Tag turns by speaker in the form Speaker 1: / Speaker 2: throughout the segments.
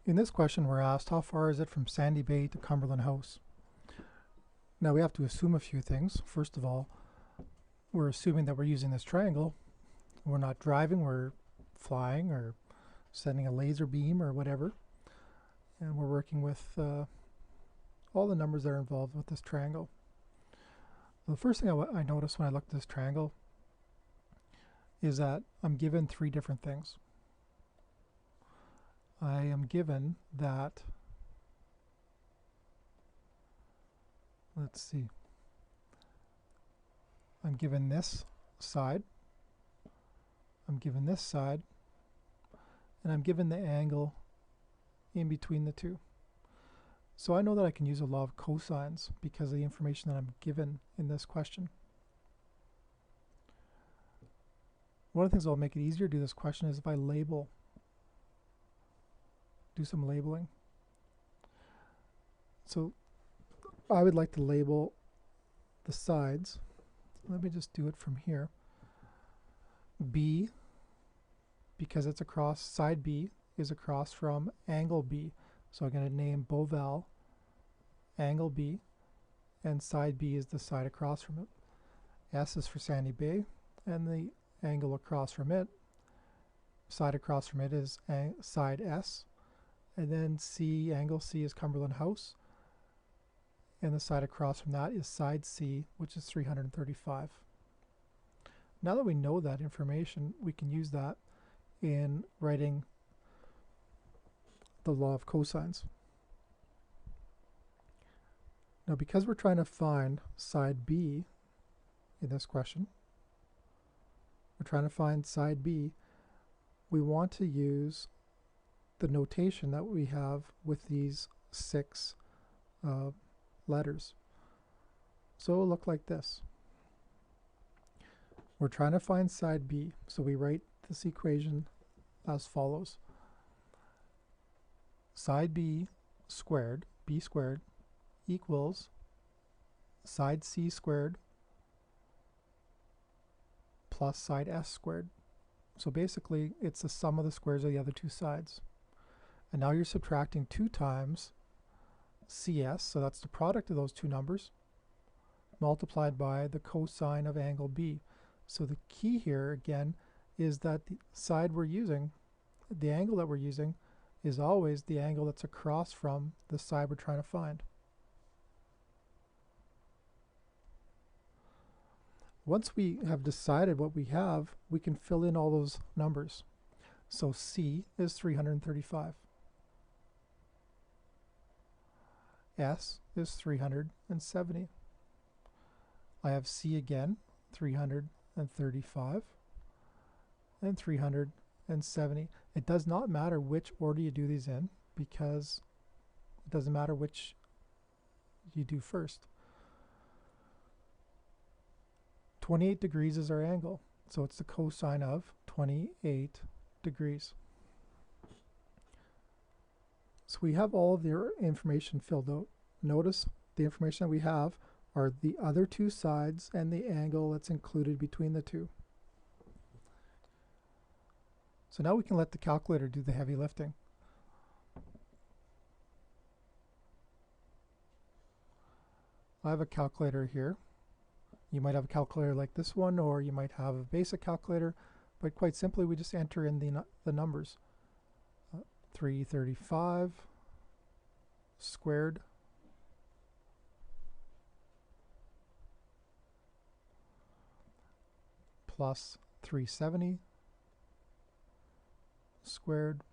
Speaker 1: In this question, we're asked, how far is it from Sandy Bay to Cumberland House? Now we have to assume a few things. First of all, we're assuming that we're using this triangle. We're not driving, we're flying or sending a laser beam or whatever. And we're working with all the numbers that are involved with this triangle. The first thing I notice when I look at this triangle is that I'm given three different things. I am given that, let's see, I'm given this side, I'm given this side, and I'm given the angle in between the two. So I know that I can use a law of cosines because of the information that I'm given in this question. One of the things that will make it easier to do this question is if I do some labeling. So I would like to label the sides. Let me just do it from here. B, because it's across, side B is across from angle B. So I'm going to name Boval angle B, and side B is the side across from it. S is for Sandy Bay, and the angle across from it, side across from it, is side S. And then C, angle C, is Cumberland House, and the side across from that is side C, which is 335. Now that we know that information, we can use that in writing the law of cosines. Now, because we're trying to find side B in this question, we're trying to find side B, we want to use the notation that we have with these six letters. So it'll look like this. We're trying to find side B, so we write this equation as follows. Side B squared equals side C squared plus side S squared. So basically it's the sum of the squares of the other two sides. And now you're subtracting 2 times CS, so that's the product of those two numbers, multiplied by the cosine of angle B. So the key here, again, is that the side we're using, the angle that we're using, is always the angle that's across from the side we're trying to find. Once we have decided what we have, we can fill in all those numbers. So C is 335. S is 370. I have C again, 335 and 370. It does not matter which order you do these in because it doesn't matter which you do first. 28 degrees is our angle, so it's the cosine of 28 degrees. So we have all of the information filled out. Notice the information that we have are the other two sides and the angle that's included between the two. So now we can let the calculator do the heavy lifting. I have a calculator here. You might have a calculator like this one, or you might have a basic calculator, but quite simply we just enter in the numbers. 335 squared plus 370 squared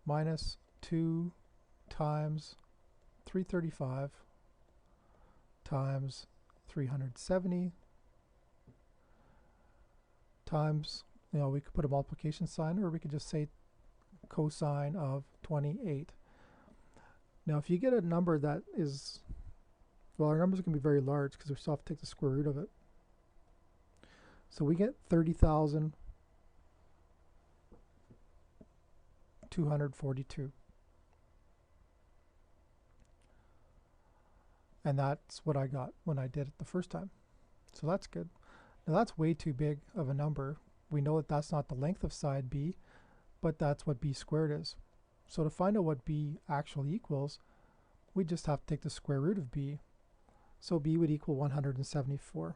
Speaker 1: minus 2 times 335 times 370 times, we could put a multiplication sign, or we could just say cosine of 28. Now if you get a number that is, well, our numbers are going to be very large because we still have to take the square root of it. So we get 30,242. And that's what I got when I did it the first time. So that's good. Now that's way too big of a number. We know that that's not the length of side B, but that's what b squared is. So to find out what b actually equals, we just have to take the square root of b. So b would equal 174.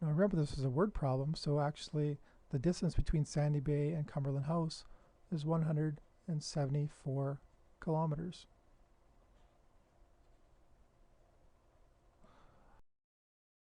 Speaker 1: Now remember, this is a word problem, so actually the distance between Sandy Bay and Cumberland House is 174 kilometers.